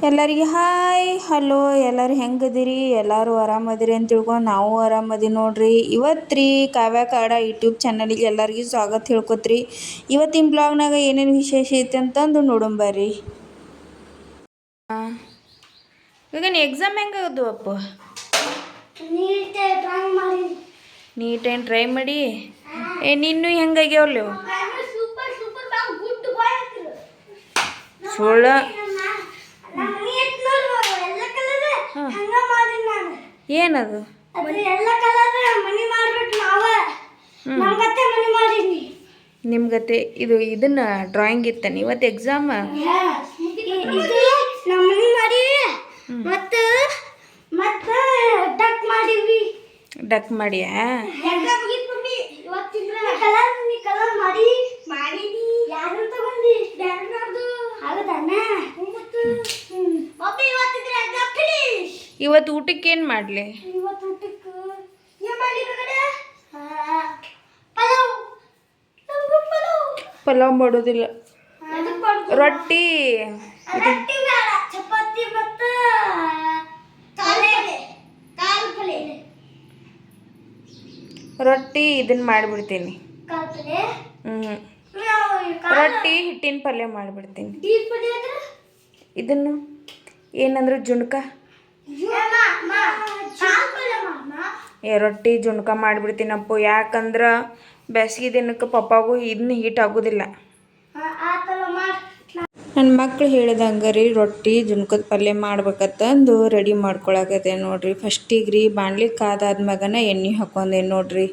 ಎಲ್ಲರಿಗೆ hi hello ಎಲ್ಲರೂ ಹೆಂಗದಿರಿ ಎಲ್ಲರೂ ಆರಾಮದಿರಿ ಅಂತ ತಿಳ್ಕೊಂಡು ನಾವು ಆರಾಮದಿ ನೋಡ್ರಿ. ಇವತ್ತು ರೀ ಕಾವ್ಯ ಕಾಡ ಯೂಟ್ಯೂಬ್ ಚಾನಲಿಗೆ ಎಲ್ಲರಿಗೂ ಸ್ವಾಗತ ಹೇಳ್ಕೊತ್ರಿ. ಇವತ್ತಿನ ಬ್ಲಾಗ್ನಾಗ ಏನೇನು ವಿಶೇಷ ಐತೆ ಅಂತಂದು ನೋಡಂಬರ್ರಿ. ಈಗ ಎಕ್ಸಾಮ್ ಹೆಂಗಾಗದು ಅಪ್ಪ? ನೀಟೇನು ಟ್ರೈ ಮಾಡಿ ನಿನ್ನೂ ಹೆಂಗಾಗ್ಯಾವಲ್ಲ ಸುಳ್ಳ ಏನದು ನಿಮ್ಗತೆ ಇದು ಇದನ್ನ ಡ್ರಾಯಿಂಗ್ ಇತ್ತಾನೆ ಇವತ್ತು ಎಕ್ಸಾಮ್ ಡಕ್ ಮಾಡಿಯಾ ಇವತ್ತು ಊಟಕ್ಕೆ ಏನು ಮಾಡಲಿ? ಪಲಾವ್ ಮಾಡೋದಿಲ್ಲ, ರೊಟ್ಟಿ ರೊಟ್ಟಿ ಇದನ್ನ ಮಾಡಿಬಿಡ್ತೀನಿ. ರೊಟ್ಟಿ ಹಿಟ್ಟಿನ ಪಲ್ಯ ಮಾಡಿಬಿಡ್ತೀನಿ. ಇದನ್ನು ಏನಂದ್ರೆ ಜುಣ್ಕ ರೊಟ್ಟಿ ಜುಣ್ಕ ಮಾಡಿಬಿಡ್ತೀನಪ್ಪ. ಯಾಕಂದ್ರೆ ಬೇಸಿಗೆ ದಿನಕ್ಕೆ ಪಪ್ಪಾಗೂ ಇದನ್ನ ಹೀಟ್ ಆಗೋದಿಲ್ಲ. ನನ್ನ ಮಕ್ಳು ಹೇಳಿದಂಗೆ ರೀ ರೊಟ್ಟಿ ಜುಣ್ಕದ ಪಲ್ಯ ಮಾಡ್ಬೇಕಂತಂದು ರೆಡಿ ಮಾಡ್ಕೊಳಕತ್ತೆ ನೋಡ್ರಿ. ಫಸ್ಟಿಗೆ ರೀ ಬಾಣ್ಲಿ ಕಾದಾದ್ಮ್ಯಾಗನ ಎಣ್ಣೆ ಹಾಕೊಂಡೇನು ನೋಡ್ರಿ.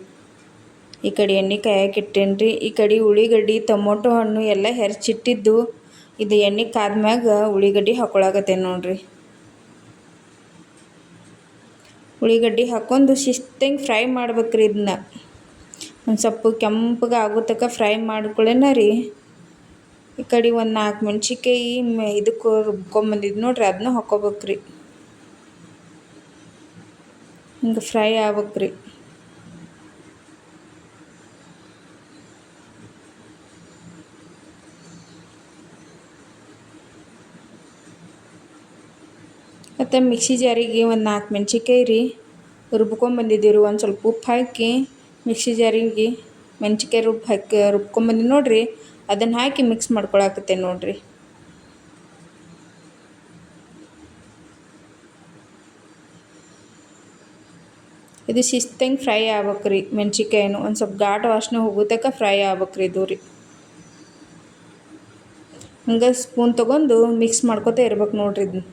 ಈ ಕಡೆ ಎಣ್ಣೆ ಕಾಯಕ್ಕೆ ಇಟ್ಟೇನಿ ರೀ. ಈ ಕಡೆ ಉಳ್ಳಿಗಡ್ಡಿ ಟೊಮೊಟೊ ಹಣ್ಣು ಎಲ್ಲ ಹೆರ್ಚಿಟ್ಟಿದ್ದು ಇದು ಎಣ್ಣೆ ಕಾದ್ಮ್ಯಾಗ ಉಳ್ಳಿಗಡ್ಡಿ ಹಾಕೊಳಕತ್ತೆ ನೋಡ್ರಿ. ಉಳ್ಳಿಗಡ್ಡಿ ಹಾಕ್ಕೊಂಡು ಶಿಸ್ತಂಗೆ ಫ್ರೈ ಮಾಡ್ಬೇಕ್ರಿ. ಇದನ್ನ ಒಂದು ಸ್ವಲ್ಪ ಕೆಂಪಗೆ ಆಗೋ ತನಕ ಫ್ರೈ ಮಾಡ್ಕೊಳ್ಳೇನ ರೀ. ಈ ಕಡೆ ಒಂದು 4 ಮೆಣ್ಸಿನ್ಕಾಯಿ ಇದಕ್ಕೆ ರುಬ್ಕೊಂಬಂದಿದ್ದು ನೋಡ್ರಿ, ಅದನ್ನ ಹಾಕ್ಕೋಬೇಕ್ರಿ. ಹಿಂಗೆ ಫ್ರೈ ಆಗ್ಬೇಕ್ರಿ. ಮತ್ತು ಮಿಕ್ಸಿ ಜಾರಿಗೆ ಒಂದು 4 ಮೆಣ್ಸಿನ್ಕಾಯಿ ರೀ ರುಬ್ಕೊಂಬಂದಿದ್ದೀವಿ. ಒಂದು ಸ್ವಲ್ಪ ಉಪ್ಪು ಹಾಕಿ ಮಿಕ್ಸಿ ಜಾರಿಗೆ ಮೆಣ್ಸಿನ್ಕಾಯಿ ರುಬ್ಕೊಂಬಂದಿದ್ದು ನೋಡ್ರಿ, ಅದನ್ನು ಹಾಕಿ ಮಿಕ್ಸ್ ಮಾಡ್ಕೊಳಕತ್ತೆ ನೋಡ್ರಿ. ಇದು ಶಿಸ್ತಂಗೆ ಫ್ರೈ ಆಗ್ಬೇಕ್ರಿ. ಮೆಣ್ಸಿನ್ಕಾಯಿನೂ ಒಂದು ಸ್ವಲ್ಪ ಘಾಟ್ ವಾಸನೆ ಹೋಗೋತಕ್ಕ ಫ್ರೈ ಆಗ್ಬೇಕ್ರಿ ಇದು ರೀ. ಹಂಗೆ ಸ್ಪೂನ್ ತೊಗೊಂಡು ಮಿಕ್ಸ್ ಮಾಡ್ಕೊತ ಇರ್ಬೇಕು ನೋಡ್ರಿ. ಇದನ್ನ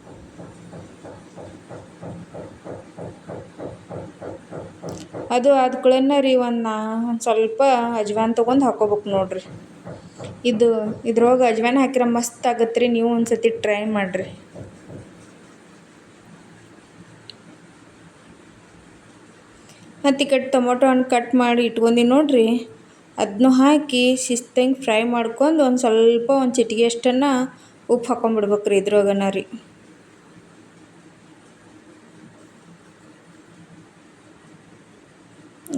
ಅದು ಆದ್ಕೊಳ್ಳೇನ ರೀ ಒಂದು ಸ್ವಲ್ಪ ಅಜ್ವಾನ್ ತೊಗೊಂಡು ಹಾಕ್ಕೋಬೇಕು ನೋಡ್ರಿ. ಇದ್ರೊಳಗೆ ಅಜ್ವಾನ್ ಹಾಕಿರ ಮಸ್ತ್ ಆಗತ್ತೆ ರೀ. ನೀವು ಒಂದು ಸತಿ ಟ್ರೈ ಮಾಡಿರಿ. ಮತ್ತು ಈ ಕಡೆ ಟೊಮೊಟೊ ಹಣ್ಣು ಕಟ್ ಮಾಡಿ ಇಟ್ಕೊಂಡು ನೋಡ್ರಿ, ಅದನ್ನೂ ಹಾಕಿ ಶಿಸ್ತಂಗೆ ಫ್ರೈ ಮಾಡ್ಕೊಂಡು ಒಂದು ಸ್ವಲ್ಪ ಒಂದು ಚಿಟಿಕೆ ಅಷ್ಟನ್ನು ಉಪ್ಪು ಹಾಕ್ಕೊಂಬಿಡ್ಬೇಕ್ರಿ ಇದ್ರೊಳಗನ ರೀ.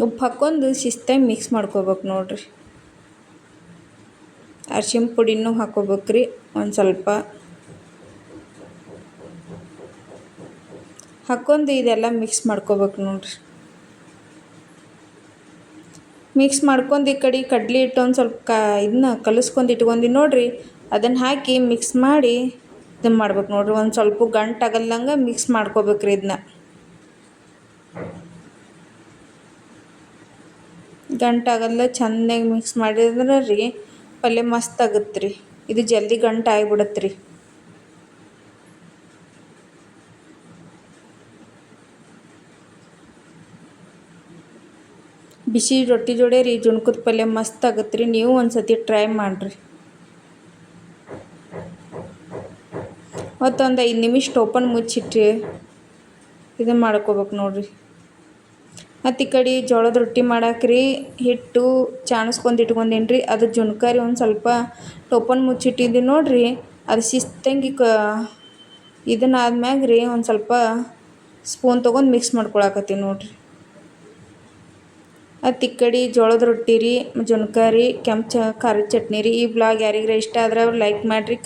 ಉಪ್ಪು ಹಾಕ್ಕೊಂಡು ಶಿಸ್ತಾಗಿ ಮಿಕ್ಸ್ ಮಾಡ್ಕೋಬೇಕು ನೋಡ್ರಿ. ಅರ್ಶಿಣ ಪುಡಿನೂ ಹಾಕ್ಕೋಬೇಕ್ರಿ ಒಂದು ಸ್ವಲ್ಪ ಹಾಕ್ಕೊಂಡು ಇದೆಲ್ಲ ಮಿಕ್ಸ್ ಮಾಡ್ಕೋಬೇಕು ನೋಡ್ರಿ. ಮಿಕ್ಸ್ ಮಾಡ್ಕೊಂಡು ಈ ಕಡೆ ಕಡ್ಲೆ ಹಿಟ್ಟು ಒಂದು ಸ್ವಲ್ಪ ಇದನ್ನ ಕಲಿಸ್ಕೊಂಡು ಇಟ್ಕೊಂಡು ನೋಡ್ರಿ, ಅದನ್ನು ಹಾಕಿ ಮಿಕ್ಸ್ ಮಾಡಿ ಇದನ್ನು ಮಾಡ್ಬೇಕು ನೋಡ್ರಿ. ಒಂದು ಸ್ವಲ್ಪ ಗಂಟಾಗಲ್ದಂಗೆ ಮಿಕ್ಸ್ ಮಾಡ್ಕೋಬೇಕ್ರಿ. ಇದನ್ನ ಗಂಟಾಗಲ್ಲ ಚೆಂದಾಗಿ ಮಿಕ್ಸ್ ಮಾಡಿದ್ರೆ ರೀ ಪಲ್ಯ ಮಸ್ತ್ ಆಗುತ್ತೆ ರೀ. ಇದು ಜಲ್ದಿ ಗಂಟು ಆಗಿಬಿಡತ್ತೆ ರೀ. ಬಿಸಿ ರೊಟ್ಟಿ ಜೋಡಿ ರೀ ಜುಣ್ಕದ ಪಲ್ಯ ಮಸ್ತ್ ಆಗುತ್ತೆ ರೀ. ನೀವು ಒಂದು ಸತಿ ಟ್ರೈ ಮಾಡಿರಿ. ಮತ್ತೊಂದು 5 ನಿಮಿಷ ಓಪನ್ ಮುಚ್ಚಿಟ್ರಿ ಇದನ್ನು ಮಾಡ್ಕೋಬೇಕು ನೋಡ್ರಿ. ಮತ್ತು ಈ ಕಡೆ ಜೋಳದ ರೊಟ್ಟಿ ಮಾಡಾಕ್ರಿ ಹಿಟ್ಟು ಚಾಣಿಸ್ಕೊಂಡು ಇಟ್ಕೊಂಡೇನಿ ರೀ. ಅದು ಜುಣ್ಕಾರಿ ಒಂದು ಸ್ವಲ್ಪ ಟೋಪನ್ ಮುಚ್ಚಿಟ್ಟಿದ್ದೀನಿ ನೋಡ್ರಿ. ಅದು ಶಿಸ್ತಂಗೆ ಇದನ್ನ ಆದ್ಮ್ಯಾಗ ರೀ ಒಂದು ಸ್ವಲ್ಪ ಸ್ಪೂನ್ ತೊಗೊಂಡು ಮಿಕ್ಸ್ ಮಾಡ್ಕೊಳಕತ್ತೀನಿ ನೋಡ್ರಿ. ಮತ್ತು ಈ ಕಡೆ ಜೋಳದ ರೊಟ್ಟಿ ರೀ, ಜುಣ್ಕಾರಿ, ಕೆಂಪು ಖಾರದ ಚಟ್ನಿ ರೀ. ಈ ಬ್ಲಾಗ್ ಯಾರಿಗಾರ ಇಷ್ಟ ಆದ್ರೆ ಲೈಕ್ ಮಾಡಿರಿ.